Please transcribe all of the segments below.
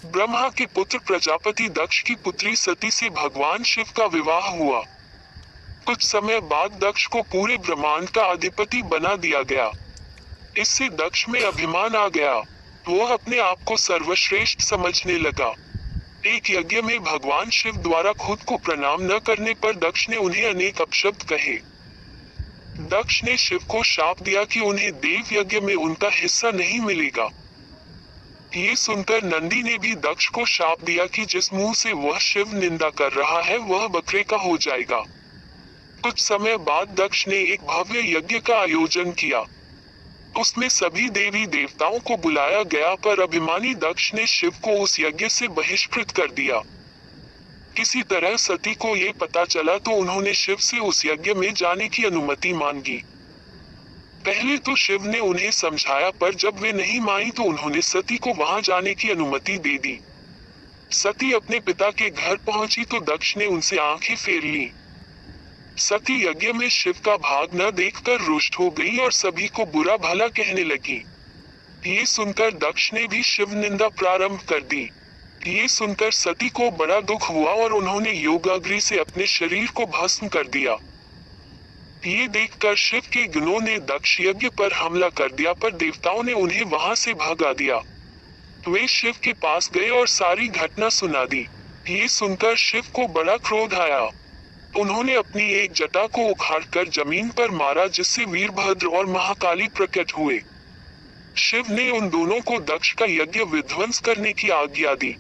ब्रह्मा के पुत्र प्रजापति दक्ष की पुत्री सती से भगवान शिव का विवाह हुआ। कुछ समय बाद दक्ष को पूरे ब्रह्मांड का अधिपति बना दिया गया। इससे दक्ष में अभिमान आ गया। वह अपने आप को सर्वश्रेष्ठ समझने लगा। एक यज्ञ में भगवान शिव द्वारा खुद को प्रणाम न करने पर दक्ष ने उन्हें अनेक अपशब्द कहे। दक्ष ने शिव को शाप दिया कि उन्हें देव यज्ञ में उनका हिस्सा नहीं मिलेगा। ये सुनकर नंदी ने भी दक्ष को शाप दिया कि जिस मुंह से वह शिव निंदा कर रहा है वह बकरे का हो जाएगा। कुछ समय बाद दक्ष ने एक भव्य यज्ञ का आयोजन किया। उसमें सभी देवी देवताओं को बुलाया गया, पर अभिमानी दक्ष ने शिव को उस यज्ञ से बहिष्कृत कर दिया। किसी तरह सती को ये पता चला तो उन्होंने शिव से उस यज्ञ में जाने की अनुमति मांगी। पहले तो शिव ने उन्हें समझाया, पर जब वे नहीं मानी तो उन्होंने सती को वहां जाने की अनुमति दे दी। सती अपने पिता के घर पहुंची तो दक्ष ने उनसे आंखें फेर ली। सती यज्ञ में शिव का भाग न देखकर रुष्ट हो गई और सभी को बुरा भला कहने लगी। ये सुनकर दक्ष ने भी शिव निंदा प्रारंभ कर दी। ये सुनकर सती को बड़ा दुख हुआ और उन्होंने योगाग्नि से अपने शरीर को भस्म कर दिया। ये देखकर शिव के गणों ने दक्ष यज्ञ पर हमला कर दिया, पर देवताओं ने उन्हें वहां से भगा दिया। वे शिव के पास गए और सारी घटना सुना दी। ये सुनकर शिव को बड़ा क्रोध आया। उन्होंने अपनी एक जटा को उखाड़कर जमीन पर मारा, जिससे वीरभद्र और महाकाली प्रकट हुए। शिव ने उन दोनों को दक्ष का यज्ञ विध्वंस करने की आज्ञा दी।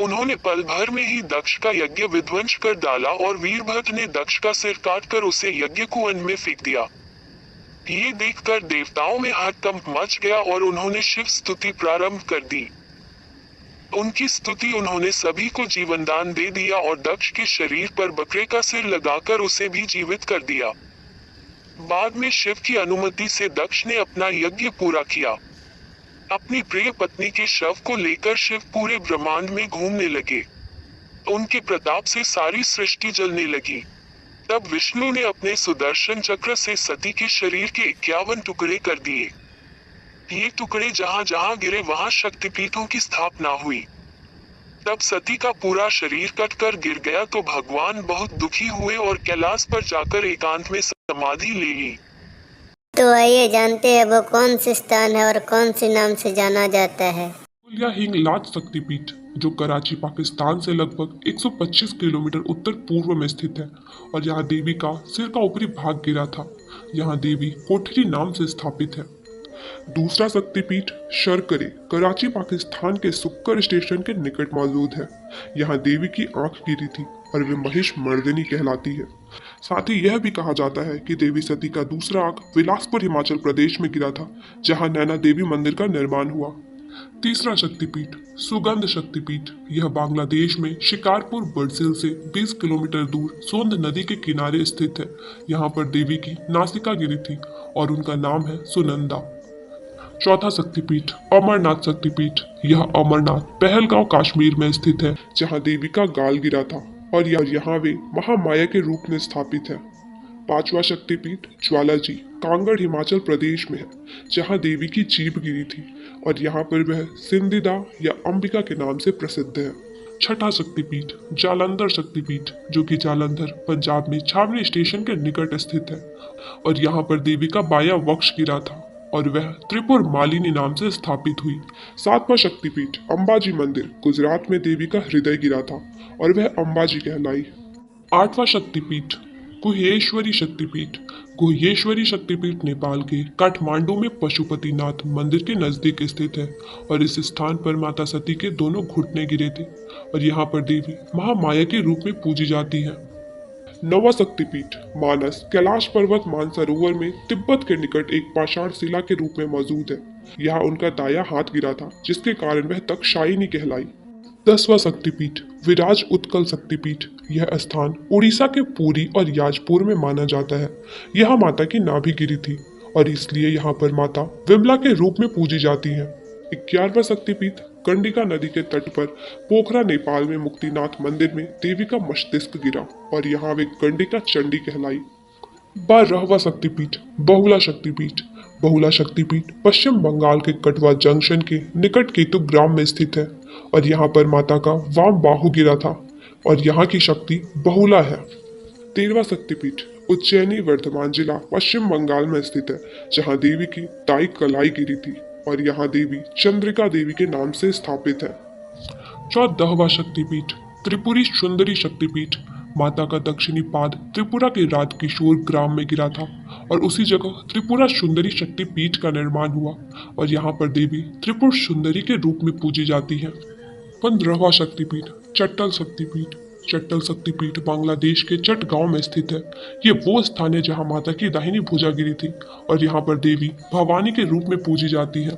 उन्होंने पल भर में ही दक्ष का यज्ञ विध्वंस कर डाला और वीरभद्र ने दक्ष का सिर काटकर उसे यज्ञ कुंड में फेंक दिया। ये देखकर देवताओं में हड़कंप मच गया और उन्होंने शिव स्तुति प्रारंभ कर दी। उनकी स्तुति उन्होंने सभी को जीवन दान दे दिया और दक्ष के शरीर पर बकरे का सिर लगाकर उसे भी जीवित कर दिया। बाद में शिव की अनुमति से दक्ष ने अपना यज्ञ पूरा किया। अपनी प्रिय पत्नी के शव को लेकर शिव पूरे ब्रह्मांड में घूमने लगे। उनके प्रताप से सारी सृष्टि जलने लगी। तब विष्णु ने अपने सुदर्शन चक्र से सती के शरीर के 51 टुकड़े कर दिए। ये टुकड़े जहां जहां गिरे वहां शक्तिपीठों की स्थापना हुई। तब सती का पूरा शरीर कटकर गिर गया तो भगवान बहुत दुखी हुए और कैलाश पर जाकर एकांत में समाधि ले ली। तो आइए जानते हैं वो कौन से स्थान है और कौन से नाम से जाना जाता है। या हिंगलाज शक्तिपीठ जो कराची पाकिस्तान से लगभग 125 किलोमीटर उत्तर पूर्व में स्थित है और यहाँ देवी का सिर का ऊपरी भाग गिरा था। यहाँ देवी कोठरी नाम से स्थापित है। दूसरा शक्तिपीठ शर्करे कराची पाकिस्तान के सुक्कर स्टेशन के निकट मौजूद है। यहाँ देवी की आंख गिरी थी और वे महिष मर्दिनी कहलाती है। साथ ही यह भी कहा जाता है कि देवी सती का दूसरा आंख बिलासपुर हिमाचल प्रदेश में गिरा था, जहाँ नैना देवी मंदिर का निर्माण हुआ। तीसरा शक्तिपीठ सुगंध शक्तिपीठ, यह बांग्लादेश में शिकारपुर बड़सिल से 20 किलोमीटर दूर सोंद नदी के किनारे स्थित है। यहाँ पर देवी की नासिका गिरी थी और उनका नाम है सुनंदा। चौथा शक्तिपीठ अमरनाथ शक्तिपीठ, यह अमरनाथ पहलगांव कश्मीर में स्थित है, जहाँ देवी का गाल गिरा था और यहाँ वे महामाया के रूप में स्थापित है। पांचवा शक्तिपीठ ज्वालाजी कांगड़ हिमाचल प्रदेश में है, जहाँ देवी की जीभ गिरी थी और यहाँ पर वह सिंधिदा या अंबिका के नाम से प्रसिद्ध है। छठा शक्तिपीठ जालंधर शक्तिपीठ, जो कि जालंधर पंजाब में छावनी स्टेशन के निकट स्थित है और यहाँ पर देवी का बाया वक्ष गिरा था और वह त्रिपुर मालिनी नाम से स्थापित हुई। सातवां शक्तिपीठ अंबाजी मंदिर गुजरात में देवी का हृदय गिरा था और वह अंबाजी कहलाई। आठवां शक्तिपीठ गुह्येश्वरी शक्तिपीठ, गुह्येश्वरी शक्तिपीठ नेपाल के काठमांडू में पशुपतिनाथ मंदिर के नजदीक स्थित है और इस स्थान पर माता सती के दोनों घुटने गिरे थे और यहाँ पर देवी महामाया के रूप में पूजी जाती है। नौवां शक्तिपीठ मानस कैलाश पर्वत मानसरोवर में तिब्बत के निकट एक पाषाण शिला के रूप में मौजूद है। यहाँ उनका दाया हाथ गिरा था, जिसके कारण वह तक्षायिनी कहलाई। 10वां शक्तिपीठ विराज उत्कल शक्तिपीठ, यह स्थान उड़ीसा के पुरी और याजपुर में माना जाता है। यहाँ माता की नाभि गिरी थी और इसलिए यहाँ पर माता विमला के रूप में पूजी जाती है। 11वां शक्तिपीठ गंडिका नदी के तट पर पोखरा नेपाल में मुक्तिनाथ मंदिर में देवी का मस्तिष्क गिरा और यहाँ वे गंडिका चंडी कहलाई। 12वां शक्तिपीठ बहुला शक्तिपीठ बहुला शक्तिपीठ पश्चिम बंगाल के कटवा जंक्शन के निकट केतु ग्राम में स्थित है और यहाँ पर माता का वाम बाहु गिरा था और यहाँ की शक्ति बहुला है। 13वां शक्तिपीठ उज्जैनी वर्धमान जिला पश्चिम बंगाल में स्थित है, जहाँ देवी की दाई कलाई गिरी थी और यहाँ देवी चंद्रिका देवी के नाम से स्थापित है। 14वां शक्तिपीठ त्रिपुरी सुंदरी शक्तिपीठ माता का दक्षिणी पाद त्रिपुरा के राजकिशोर ग्राम में गिरा था और उसी जगह त्रिपुरा सुंदरी शक्तिपीठ का निर्माण हुआ और यहाँ पर देवी त्रिपुर सुंदरी के रूप में पूजी जाती है। 15वां शक्तिपीठ चट्टल शक्तिपीठ। चट्टल शक्तिपीठ बांग्लादेश के चट गांव में स्थित है। ये वो स्थान है जहाँ माता की दाहिनी भुजा गिरी थी और यहाँ पर देवी भवानी के रूप में पूजी जाती है।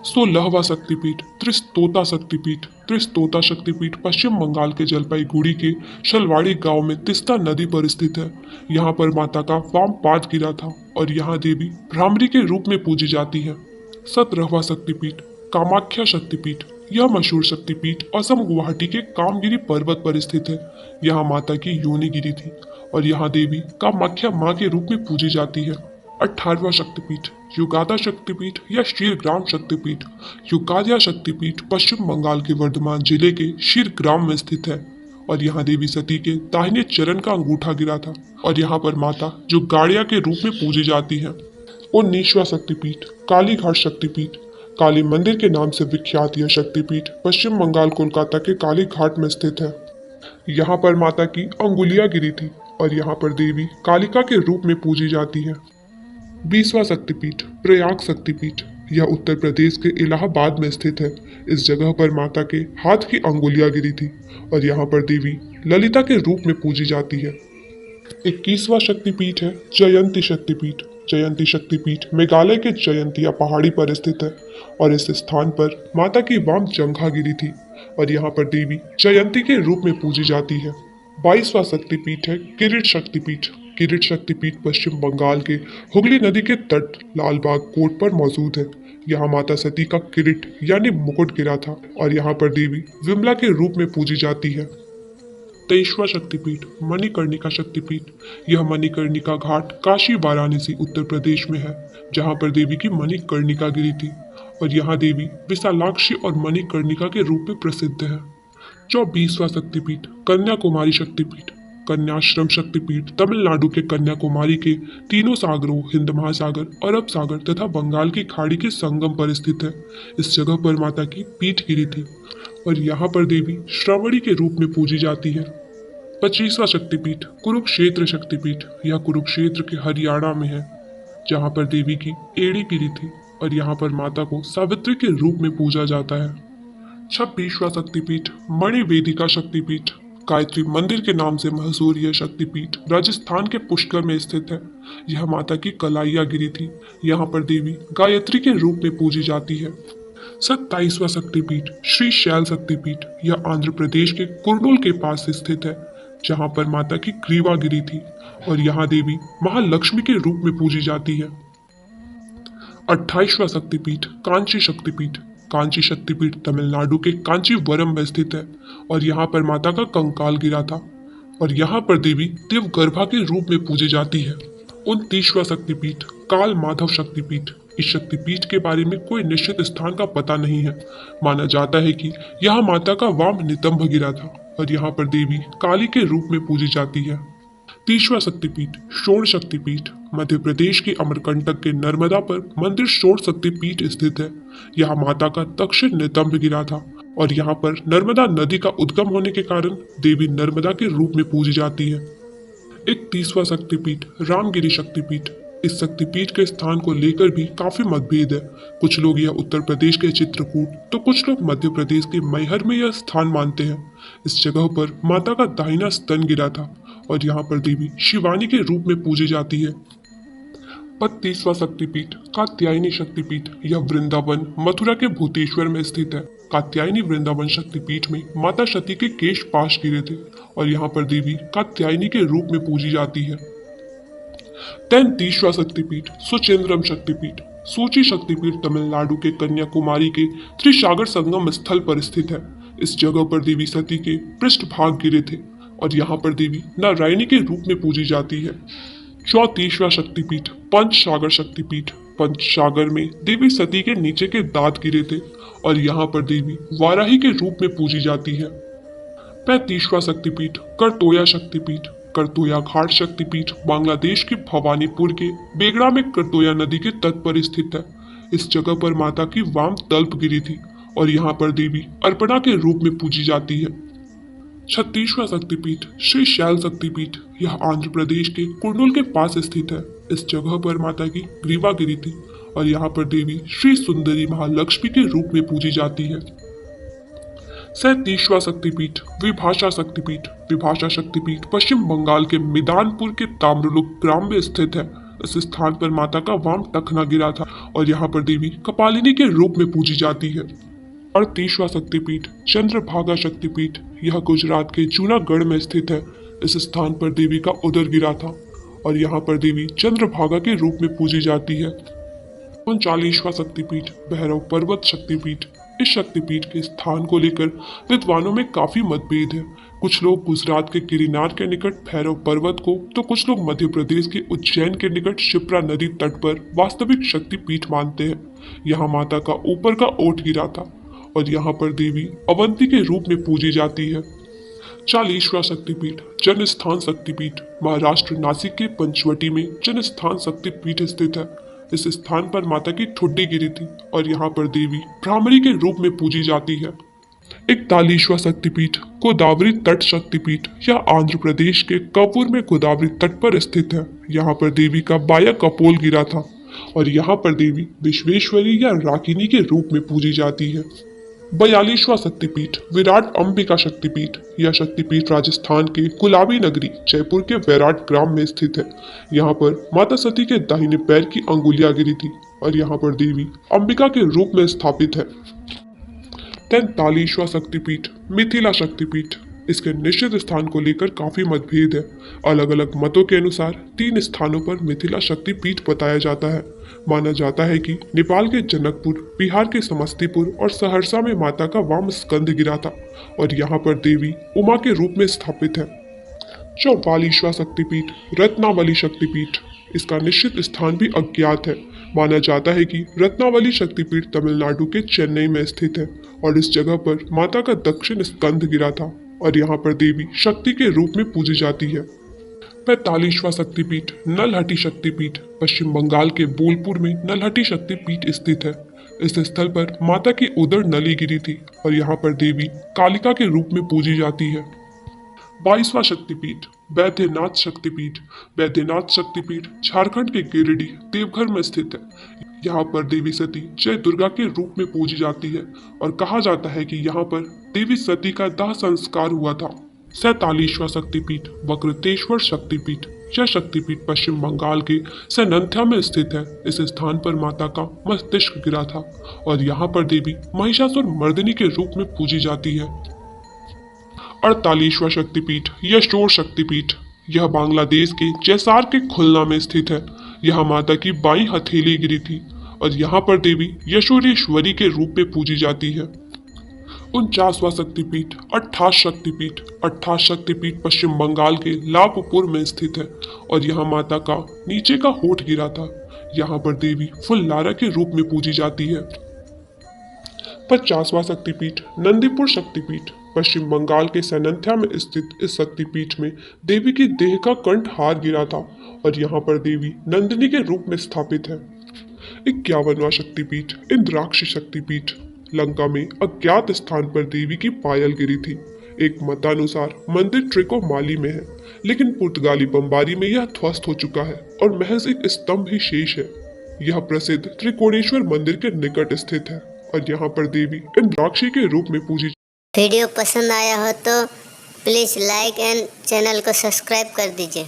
16वां शक्तिपीठ त्रिस्तोता शक्तिपीठ। त्रिस्तोता शक्तिपीठ पश्चिम बंगाल के जलपाईगुड़ी के शलवाड़ी गांव में तिस्ता नदी पर स्थित है। यहाँ पर माता का वाम पाद गिरा था और यहाँ देवी भ्रामरी के रूप में पूजी जाती है। 17वां शक्तिपीठ कामाख्या शक्तिपीठ। यह मशहूर शक्तिपीठ असम गुवाहाटी के कामगिरी पर्वत पर स्थित है। यहाँ माता की योनि गिरी थी और यहाँ देवी कामाख्या माँ के रूप में पूजी जाती है। 18वां शक्तिपीठ युगादा शक्तिपीठ या शीरग्राम शक्तिपीठ। युगादा शक्तिपीठ पश्चिम बंगाल के वर्धमान जिले के शीरग्राम में स्थित है और यहाँ देवी सती के दाहिने चरण का अंगूठा गिरा था और यहाँ पर माता जो गाड़िया के रूप में पूजी जाती है। 19वां शक्तिपीठ कालीघाट शक्तिपीठ। काली मंदिर के नाम से विख्यात यह शक्तिपीठ पश्चिम बंगाल कोलकाता के कालीघाट में स्थित है। यहाँ पर माता की अंगुलियां गिरी थी और यहाँ पर देवी कालिका के रूप में पूजी जाती है। 20वां शक्तिपीठ प्रयाग शक्तिपीठ। यह उत्तर प्रदेश के इलाहाबाद में स्थित है। इस जगह पर माता के हाथ की अंगुलियां गिरी थी और यहाँ पर देवी ललिता के रूप में पूजी जाती है। 21वां शक्तिपीठ है जयंती शक्तिपीठ। जयंती शक्तिपीठ मेघालय के जयंतिया पहाड़ी पर स्थित है और इस स्थान पर माता की वाम जंघा गिरी थी और यहाँ पर देवी जयंती के रूप में पूजी जाती है। 22वां शक्तिपीठ है किरीट शक्तिपीठ। किरीट शक्तिपीठ पश्चिम बंगाल के हुगली नदी के तट लालबाग कोट पर मौजूद है। यहाँ माता सती का किरीट यानी मुकुट गिरा था और यहाँ पर देवी विमला के रूप में पूजी जाती है। 23वां शक्तिपीठ मणिकर्णिका शक्तिपीठ। यह मणिकर्णिका घाट काशी वाराणसी उत्तर प्रदेश में है, जहाँ पर देवी की मणिकर्णिका गिरी थी और यहाँ देवी विशालाक्षी और मणिकर्णिका के रूप में प्रसिद्ध है। 24वां शक्तिपीठ कन्याकुमारी शक्तिपीठ। कन्याश्रम शक्तिपीठ तमिलनाडु के कन्याकुमारी के तीनों सागरों हिंद महासागर, अरब सागर तथा बंगाल की खाड़ी के संगम पर स्थित है। इस जगह पर माता की पीठ गिरी थी और यहाँ पर देवी श्रावणी के रूप में पूजी जाती है। 25वां शक्तिपीठ कुरुक्षेत्र शक्तिपीठ। यह कुरुक्षेत्र के हरियाणा में है, जहाँ पर देवी की एड़ी गिरी थी और यहाँ पर माता को सावित्री के रूप में पूजा जाता है। 26वां शक्तिपीठ मणिवेदिका शक्तिपीठ। गायत्री मंदिर के नाम से मशहूर यह शक्तिपीठ राजस्थान के पुष्कर में स्थित है। यह माता की कलाइया गिरी थी। यहाँ पर देवी गायत्री के रूप में पूजी जाती है। 27वां शक्तिपीठ श्री शैल शक्तिपीठ। यह आंध्र प्रदेश के कुर्नूल के पास स्थित है, जहाँ पर माता की ग्रीवा गिरी थी और यहाँ देवी महालक्ष्मी के रूप में पूजी जाती है। 28वां शक्तिपीठ कांची शक्तिपीठ। कांची शक्तिपीठ तमिलनाडु के कांचीवरम में स्थित है और यहाँ पर माता का कंकाल गिरा था और यहाँ पर देवी देवगर्भा के रूप में पूजी जाती है। 29वां शक्तिपीठ काल माधव शक्तिपीठ। इस शक्तिपीठ के बारे में कोई निश्चित स्थान का पता नहीं है। माना जाता है कि यहाँ माता का वाम नितंब गिरा था और यहाँ पर देवी काली के रूप में पूजी जाती है। 30वां शक्तिपीठ शोण शक्तिपीठ। मध्य प्रदेश के अमरकंटक के नर्मदा पर मंदिर शोण शक्तिपीठ स्थित है। यहाँ माता का दक्षिण नितंब गिरा था और यहाँ पर नर्मदा नदी का उद्गम होने के कारण देवी नर्मदा के रूप में पूजी जाती है। 31वां शक्तिपीठ रामगिरी शक्तिपीठ। इस शक्तिपीठ के स्थान को लेकर भी काफी मतभेद है। कुछ लोग यह उत्तर प्रदेश के चित्रकूट तो कुछ लोग मध्य प्रदेश के मैहर में यह स्थान मानते हैं। इस जगह पर माता का दाहिना स्तन गिरा था और यहाँ पर देवी शिवानी के रूप में पूजी जाती है। 32वां शक्तिपीठ कात्यायनी शक्तिपीठ। यह वृंदावन मथुरा के भूतेश्वर में स्थित है। कात्यायनी वृंदावन शक्तिपीठ में माता सती के केश पाश गिरे थे और यहाँ पर देवी कात्यायनी के रूप में पूजी जाती है। 33वां शक्तिपीठ सुचेंद्रम शक्तिपीठ। सूची शक्तिपीठ तमिलनाडु के कन्याकुमारी के त्रिसागर संगम स्थल पर स्थित है। इस जगह पर देवी सती के पृष्ठभाग गिरे थे और यहाँ पर देवी नारायणी के रूप में पूजी जाती है। 34वां शक्तिपीठ पंचसागर शक्तिपीठ। पंचसागर में देवी सती के नीचे के दांत गिरे थे और यहाँ पर देवी वाराही के रूप में पूजी जाती है। 35वां शक्तिपीठ करतोया शक्तिपीठ। करतोया घाट शक्तिपीठ बांग्लादेश के भवानीपुर के बेगड़ा में करतोया नदी के तट पर स्थित है। इस जगह पर माता की वाम तल्प गिरी थी और यहाँ पर देवी अर्पणा के रूप में पूजी जाती है। 36वां शक्तिपीठ श्री शैल शक्तिपीठ। यह आंध्र प्रदेश के कुर्नूल के पास स्थित है। इस जगह पर माता की ग्रीवा गिरी थी और यहाँ पर देवी श्री सुंदरी महालक्ष्मी के रूप में पूजी जाती है। 37वां शक्तिपीठ विभाषा शक्तिपीठ। विभाषा शक्तिपीठ पश्चिम बंगाल के मिदानपुर के ताम्रलुक ग्राम में स्थित है। इस स्थान पर माता का वाम टखना गिरा था और यहाँ पर देवी कपालिनी के रूप में पूजी जाती है। 38वां शक्तिपीठ चंद्रभागा शक्तिपीठ। यह गुजरात के जूनागढ़ में स्थित है। इस स्थान पर देवी का उदर गिरा था और यहाँ पर देवी चंद्रभागा के रूप में पूजी जाती है। 39वां शक्तिपीठ भैरव पर्वत शक्तिपीठ। इस शक्तिपीठ के स्थान को लेकर विद्वानों में काफी मतभेद है। कुछ लोग गुजरात के गिरिनार के निकट भैरव पर्वत को तो कुछ लोग मध्य प्रदेश के उज्जैन के निकट शिप्रा नदी तट पर वास्तविक शक्तिपीठ मानते हैं। यहाँ माता का ऊपर का ओट गिरा था और यहाँ पर देवी अवंती के रूप में पूजी जाती है। 40वां शक्तिपीठ जनस्थान शक्तिपीठ। महाराष्ट्र नासिक के पंचवटी में जनस्थान शक्तिपीठ स्थित है। इस स्थान पर माता की ठुड्डी गिरी थी और यहाँ पर देवी भ्रामरी के रूप में पूजी जाती है। 41वां शक्तिपीठ गोदावरी तट शक्तिपीठ। यह आंध्र प्रदेश के कपूर में गोदावरी तट पर स्थित है। यहाँ पर देवी का बाया कपोल गिरा था और यहाँ पर देवी विश्वेश्वरी या राकिनी के रूप में पूजी जाती है। 42वां शक्तिपीठ विराट अंबिका शक्तिपीठ। यह शक्तिपीठ राजस्थान के गुलाबी नगरी जयपुर के वैराट ग्राम में स्थित है। यहाँ पर माता सती के दाहिने पैर की अंगुलियां गिरी थी और यहाँ पर देवी अंबिका के रूप में स्थापित है। 43वां शक्तिपीठ मिथिला शक्तिपीठ। इसके निश्चित स्थान को लेकर काफी मतभेद है। अलग अलग मतों के अनुसार 3 स्थानों पर मिथिला शक्तिपीठ बताया जाता है। माना जाता है कि नेपाल के जनकपुर, बिहार के समस्तीपुर और सहरसा में माता का वाम स्कंद गिरा था और यहाँ पर देवी उमा के रूप में स्थापित है। 44वां शक्तिपीठ रत्नावली शक्तिपीठ। इसका निश्चित स्थान भी अज्ञात है। माना जाता है कि रत्नावली शक्तिपीठ तमिलनाडु के चेन्नई में स्थित है और इस जगह पर माता का दक्षिण स्कंद गिरा था और यहाँ पर देवी शक्ति के रूप में पूजी जाती है। 45वां शक्तिपीठ नलहटी शक्तिपीठ। पश्चिम बंगाल के बोलपुर में नलहटी शक्तिपीठ स्थित है। इस स्थल पर माता की उदर नली गिरी थी और यहाँ पर देवी कालिका के रूप में पूजी जाती है। 22वां शक्तिपीठ बैद्यनाथ शक्तिपीठ। बैद्यनाथ शक्तिपीठ झारखंड के गिरिडीह देवघर में स्थित है। यहाँ पर देवी सती जय दुर्गा के रूप में पूजी जाती है और कहा जाता है कि यहाँ पर देवी सती का दाह संस्कार हुआ था। 47वां शक्तिपीठ वक्रतेश्वर शक्तिपीठ। यह शक्तिपीठ पश्चिम बंगाल के सैनंथ्या में स्थित है। इस स्थान पर माता का मस्तिष्क गिरा था और यहाँ पर देवी महिषासुर मर्दिनी के रूप में पूजी जाती है। 48वां शक्तिपीठ यशोर शक्तिपीठ। यह बांग्लादेश के जैसार के खुलना में स्थित है। यहाँ माता की बाईं हथेली गिरी थी और यहाँ पर देवी यशोरेश्वरी के रूप में पूजी जाती है। 49वां शक्तिपीठ अट्ठाश शक्तिपीठ। अट्ठाश शक्तिपीठ पश्चिम बंगाल के लाभपुर में स्थित है और यहाँ माता का नीचे का होठ गिरा था। यहाँ पर देवी फुल्लारा के रूप में पूजी जाती है। 50वां शक्तिपीठ नंदीपुर शक्तिपीठ। पश्चिम बंगाल के सैनंथ्या में स्थित इस शक्तिपीठ में देवी की देह का कंठ हार गिरा था और यहाँ पर देवी नंदिनी के रूप में स्थापित है। 51वां शक्तिपीठ इंद्राक्षी शक्तिपीठ। लंका में अज्ञात स्थान पर देवी की पायल गिरी थी। एक मतानुसार मंदिर ट्रिकोमाली में है, लेकिन पुर्तगाली बमबारी में यह ध्वस्त हो चुका है और महज एक स्तंभ ही शेष है। यह प्रसिद्ध त्रिकोणेश्वर मंदिर के निकट स्थित है और यहाँ पर देवी इंद्राक्षी के रूप में पूजी। वीडियो पसंद आया हो तो प्लीज़ लाइक एंड चैनल को सब्सक्राइब कर दीजिए।